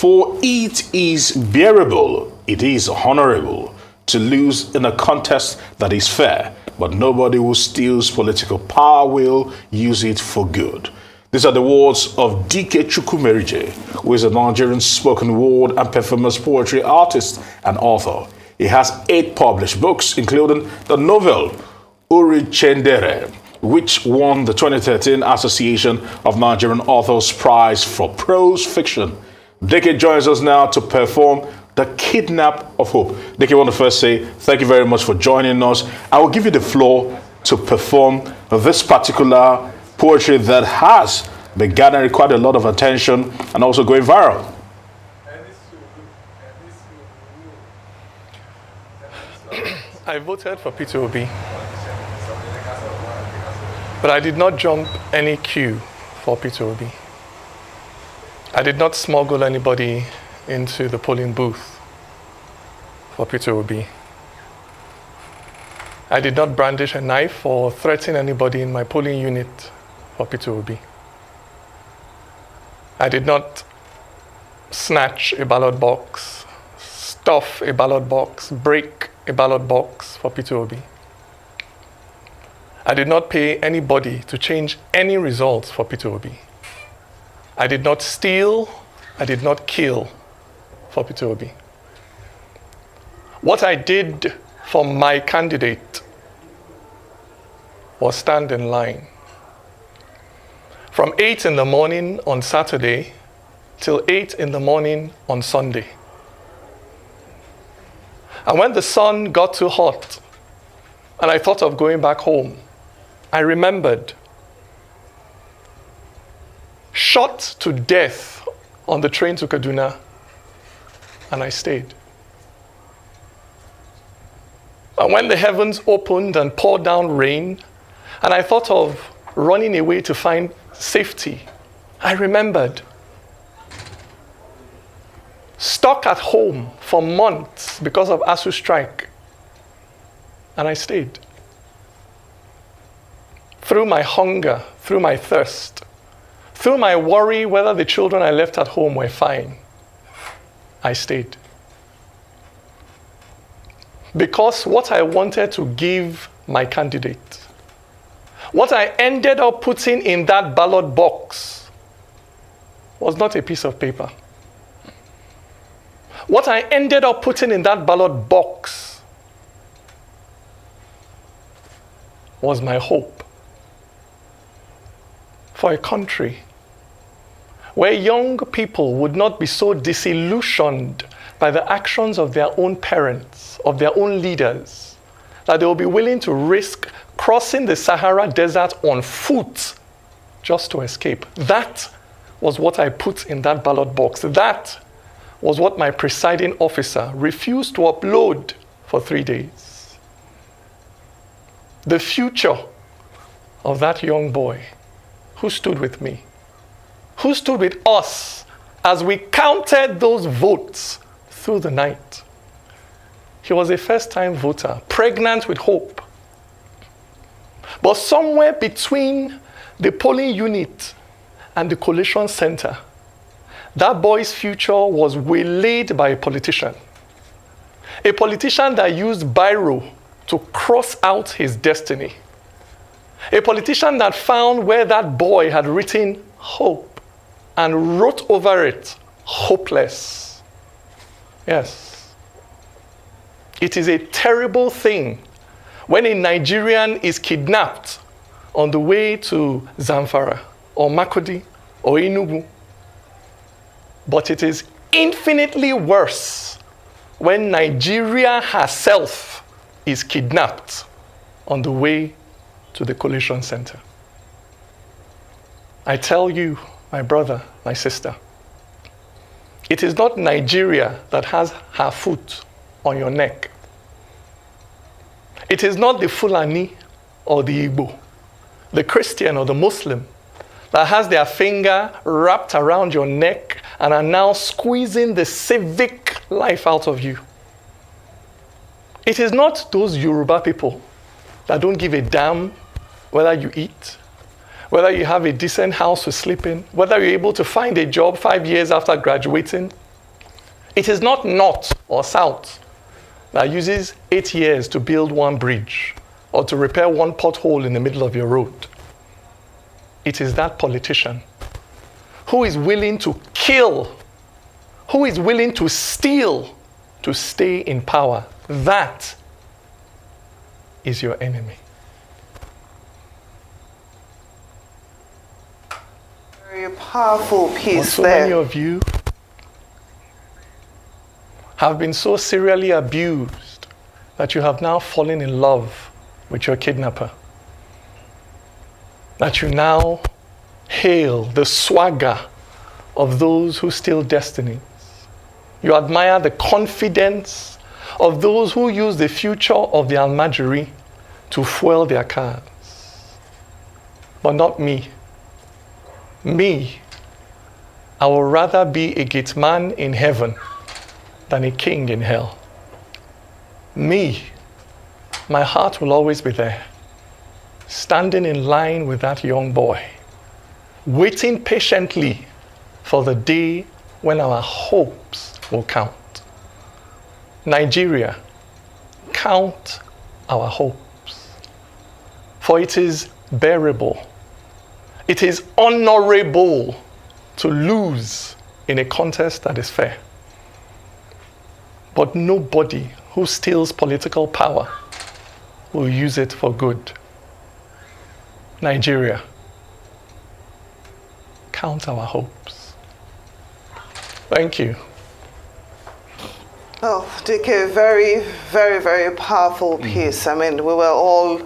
For it is bearable, it is honorable to lose in a contest that is fair, but nobody who steals political power will use it for good. These are the words of DK Chukwumerije, who is a Nigerian spoken word and performance poetry artist and author. He has 8 published books, including the novel Uri Chendere, which won the 2013 Association of Nigerian Authors Prize for Prose Fiction. DK joins us now to perform The Kidnap of Hope. DK, I want to first say thank you very much for joining us. I will give you the floor to perform this particular poetry that has been gathering quite a lot of attention and also going viral. I voted for Peter Obi, but I did not jump any queue for Peter Obi. I did not smuggle anybody into the polling booth for Peter Obi. I did not brandish a knife or threaten anybody in my polling unit for Peter Obi. I did not snatch a ballot box, stuff a ballot box, break a ballot box for Peter Obi. I did not pay anybody to change any results for Peter Obi. I did not steal, I did not kill for Peter Obi. What I did for my candidate was stand in line. From 8 in the morning on Saturday till 8 in the morning on Sunday. And when the sun got too hot and I thought of going back home, I remembered shot to death on the train to Kaduna, and I stayed. And when the heavens opened and poured down rain, and I thought of running away to find safety, I remembered. Stuck at home for months because of ASU strike, and I stayed. Through my hunger, through my thirst, through my worry whether the children I left at home were fine, I stayed. Because what I wanted to give my candidate, what I ended up putting in that ballot box was not a piece of paper. What I ended up putting in that ballot box was my hope for a country where young people would not be so disillusioned by the actions of their own parents, of their own leaders, that they will be willing to risk crossing the Sahara Desert on foot just to escape. That was what I put in that ballot box. That was what my presiding officer refused to upload for 3 days. The future of that young boy who stood with me, who stood with us as we counted those votes through the night. He was a first-time voter, pregnant with hope. But somewhere between the polling unit and the collation center, that boy's future was waylaid by a politician that used biro to cross out his destiny, a politician that found where that boy had written hope and wrote over it hopeless. Yes. It is a terrible thing when a Nigerian is kidnapped on the way to Zamfara or Makurdi or Enugu. But it is infinitely worse when Nigeria herself is kidnapped on the way to the collation center. I tell you, my brother, my sister, it is not Nigeria that has her foot on your neck. It is not the Fulani or the Igbo, the Christian or the Muslim that has their finger wrapped around your neck and are now squeezing the civic life out of you. It is not those Yoruba people that don't give a damn whether you eat, whether you have a decent house to sleep in, whether you're able to find a job 5 years after graduating. It is not North or South that uses 8 years to build one bridge or to repair one pothole in the middle of your road. It is that politician who is willing to kill, who is willing to steal to stay in power. That is your enemy. Very powerful piece So there. many of you have been so serially abused that you have now fallen in love with your kidnapper. That you now hail the swagger of those who steal destinies. You admire the confidence of those who use the future of the Almajiri to fuel their cars. But not me. Me, I would rather be a gateman in heaven than a king in hell. Me, my heart will always be there, standing in line with that young boy, waiting patiently for the day when our hopes will count. Nigeria, count our hopes, for it is bearable, it is honorable to lose in a contest that is fair. But nobody who steals political power will use it for good. Nigeria, count our hopes. Thank you. Oh, DK, very, very, very powerful piece. I mean, we were all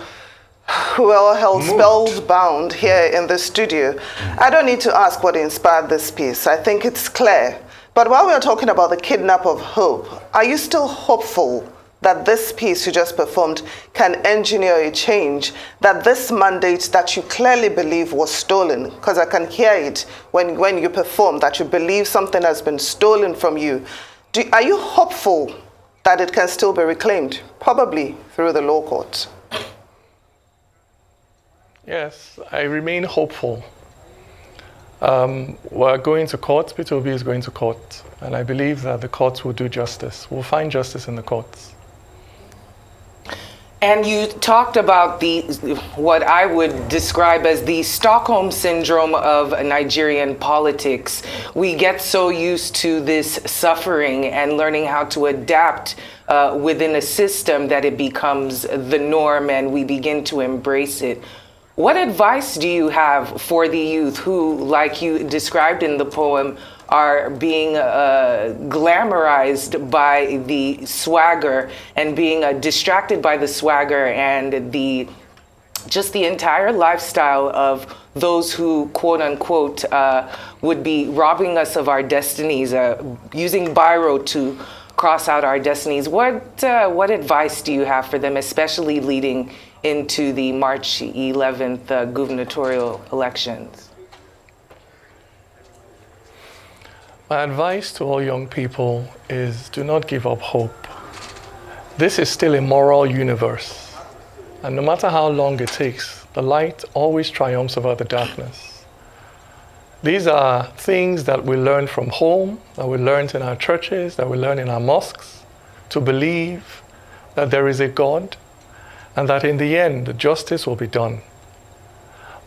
held spellbound here in the studio. I don't need to ask what inspired this piece. I think it's clear. But while we're talking about the kidnap of hope, are you still hopeful that this piece you just performed can engineer a change, that this mandate that you clearly believe was stolen, because I can hear it when you perform, that you believe something has been stolen from you. Are you hopeful that it can still be reclaimed, probably through the law courts? Yes, I remain hopeful. We're going to court, P2OB is going to court, and I believe that the courts will do justice. We'll find justice in the courts. And you talked about what I would describe as the Stockholm syndrome of Nigerian politics. We get so used to this suffering and learning how to adapt within a system that it becomes the norm and we begin to embrace it. What advice do you have for the youth who, like you described in the poem, are being glamorized by the swagger and being distracted by the swagger and the entire lifestyle of those who, quote unquote, would be robbing us of our destinies, using biro to cross out our destinies? What advice do you have for them, especially leading into the March 11th gubernatorial elections? My advice to all young people is do not give up hope. This is still a moral universe, and no matter how long it takes, the light always triumphs over the darkness. These are things that we learn from home, that we learned in our churches, that we learn in our mosques, to believe that there is a God and that in the end, justice will be done.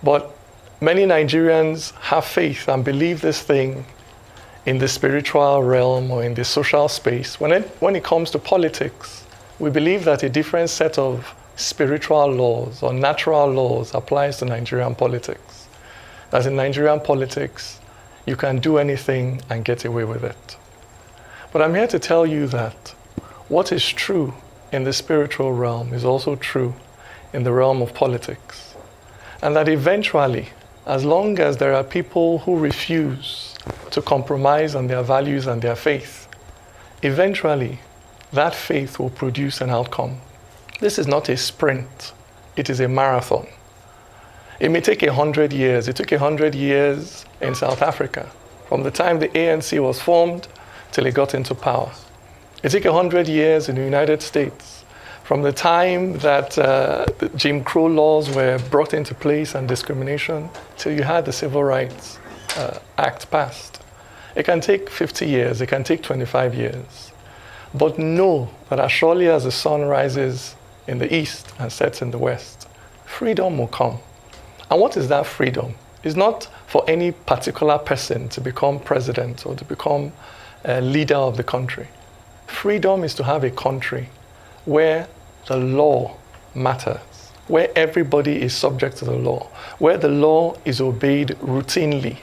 But many Nigerians have faith and believe this thing in the spiritual realm or in the social space. When it comes to politics, we believe that a different set of spiritual laws or natural laws applies to Nigerian politics. As in Nigerian politics, you can do anything and get away with it. But I'm here to tell you that what is true in the spiritual realm is also true in the realm of politics. And that eventually, as long as there are people who refuse to compromise on their values and their faith, eventually that faith will produce an outcome. This is not a sprint, it is a marathon. It may take 100 years. It took 100 years in South Africa, from the time the ANC was formed till it got into power. It took 100 years in the United States, from the time that the Jim Crow laws were brought into place and discrimination till you had the Civil Rights Act passed. It can take 50 years, it can take 25 years. But know that as surely as the sun rises in the east and sets in the west, freedom will come. And what is that freedom? It's not for any particular person to become president or to become a leader of the country. Freedom is to have a country where the law matters, where everybody is subject to the law, where the law is obeyed routinely.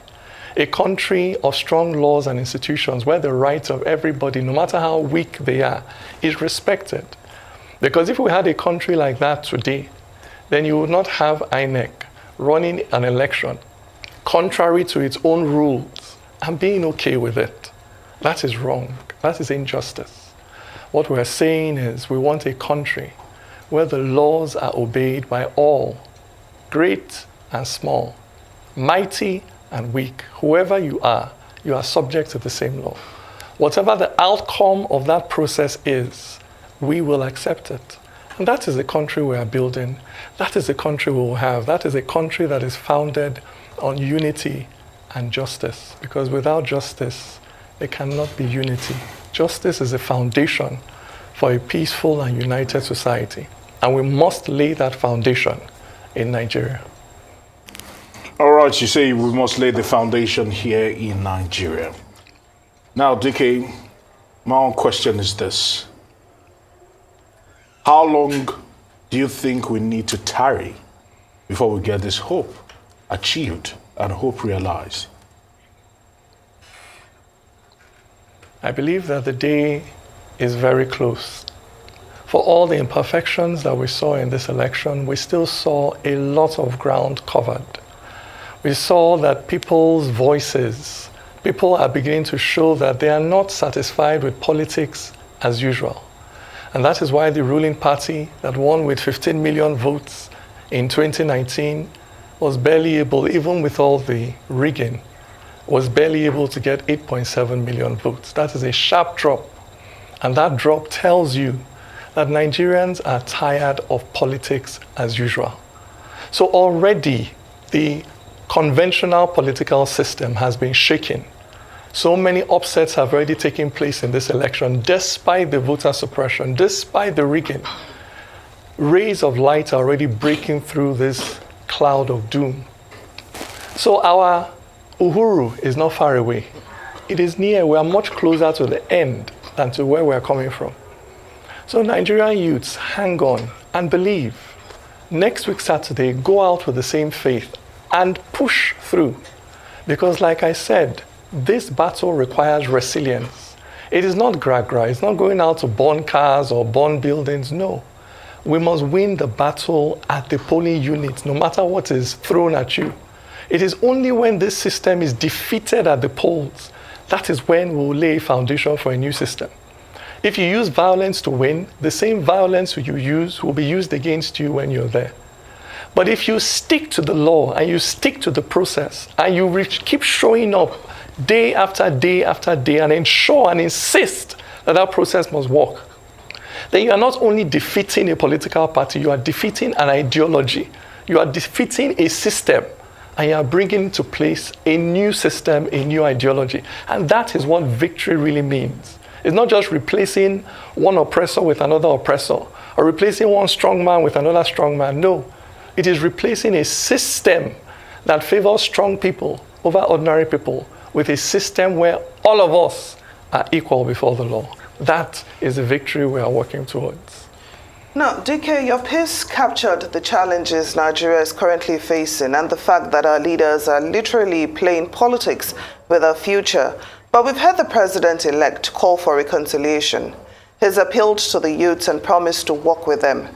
A country of strong laws and institutions where the rights of everybody, no matter how weak they are, is respected. Because if we had a country like that today, then you would not have INEC running an election contrary to its own rules and being okay with it. That is wrong. That is injustice. What we're saying is we want a country where the laws are obeyed by all, great and small, mighty and weak. Whoever you are subject to the same law. Whatever the outcome of that process is, we will accept it. And that is the country we are building. That is the country we will have. That is a country that is founded on unity and justice. Because without justice, there cannot be unity. Justice is a foundation for a peaceful and united society. And we must lay that foundation in Nigeria. All right, you say we must lay the foundation here in Nigeria. Now, DK, my own question is this. How long do you think we need to tarry before we get this hope achieved and hope realized? I believe that the day is very close. For all the imperfections that we saw in this election, we still saw a lot of ground covered. We saw that people's voices, people are beginning to show that they are not satisfied with politics as usual. And that is why the ruling party that won with 15 million votes in 2019 was barely able, even with all the rigging, was barely able to get 8.7 million votes. That is a sharp drop. And that drop tells you that Nigerians are tired of politics as usual. So already the conventional political system has been shaken. So many upsets have already taken place in this election, despite the voter suppression, despite the rigging. Rays of light are already breaking through this cloud of doom. So our Uhuru is not far away. It is near. We are much closer to the end than to where we are coming from. So Nigerian youths, hang on and believe. Next week, Saturday, go out with the same faith and push through. Because like I said, this battle requires resilience. It is not gra-gra. It's not going out to burn cars or burn buildings. No. We must win the battle at the polling unit, no matter what is thrown at you. It is only when this system is defeated at the polls, that is when we will lay a foundation for a new system. If you use violence to win, the same violence you use will be used against you when you're there. But if you stick to the law and you stick to the process and you keep showing up day after day after day and ensure and insist that that process must work, then you are not only defeating a political party, you are defeating an ideology. You are defeating a system and you are bringing into place a new system, a new ideology. And that is what victory really means. It's not just replacing one oppressor with another oppressor or replacing one strong man with another strong man. No. It is replacing a system that favors strong people over ordinary people with a system where all of us are equal before the law. That is the victory we are working towards. Now, DK, your piece captured the challenges Nigeria is currently facing and the fact that our leaders are literally playing politics with our future. But we've heard the president-elect call for reconciliation. He's appealed to the youths and promised to work with them.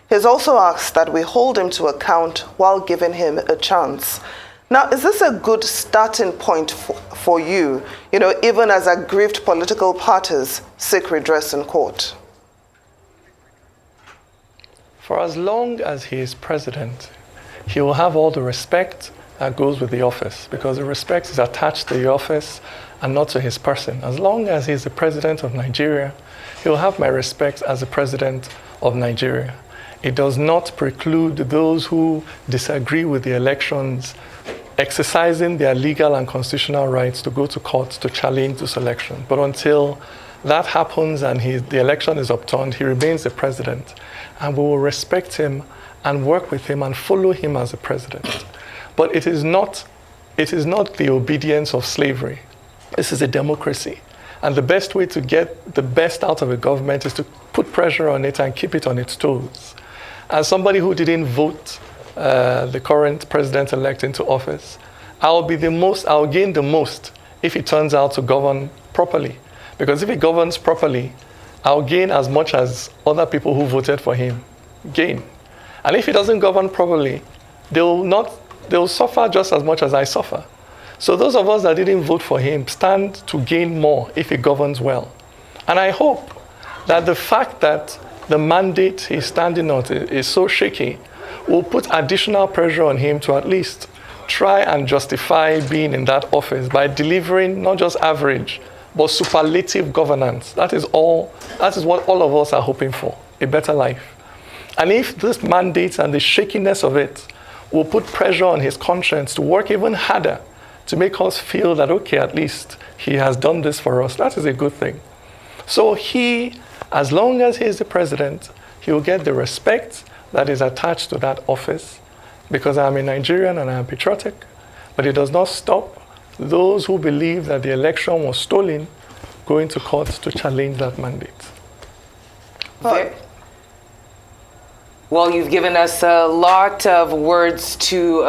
He's also asked that we hold him to account while giving him a chance. Now, is this a good starting point for you, even as aggrieved political parties seek redress in court? For as long as he is president, he will have all the respect that goes with the office, because the respect is attached to the office and not to his person. As long as he is the president of Nigeria, he will have my respect as the president of Nigeria. It does not preclude those who disagree with the elections exercising their legal and constitutional rights to go to court to challenge this election. But until that happens and the election is upturned, he remains the president. And we will respect him and work with him and follow him as a president. But it is not the obedience of slavery. This is a democracy. And the best way to get the best out of a government is to put pressure on it and keep it on its toes. As somebody who didn't vote the current president-elect into office, I'll gain the most if he turns out to govern properly. Because if he governs properly, I'll gain as much as other people who voted for him gain. And if he doesn't govern properly, they'll suffer just as much as I suffer. So those of us that didn't vote for him stand to gain more if he governs well. And I hope that the fact that the mandate he's standing on is so shaky will put additional pressure on him to at least try and justify being in that office by delivering not just average, but superlative governance. That is what all of us are hoping for, a better life. And if this mandate and the shakiness of it will put pressure on his conscience to work even harder to make us feel that, okay, at least he has done this for us, that is a good thing. So as long as he is the president, he will get the respect that is attached to that office, because I'm a Nigerian and I am patriotic, but it does not stop those who believe that the election was stolen going to court to challenge that mandate. Well, you've given us a lot of words to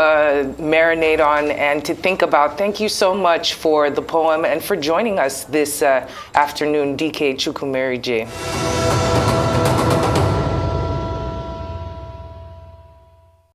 marinate on and to think about. Thank you so much for the poem and for joining us this afternoon, DK Chukwumerijie.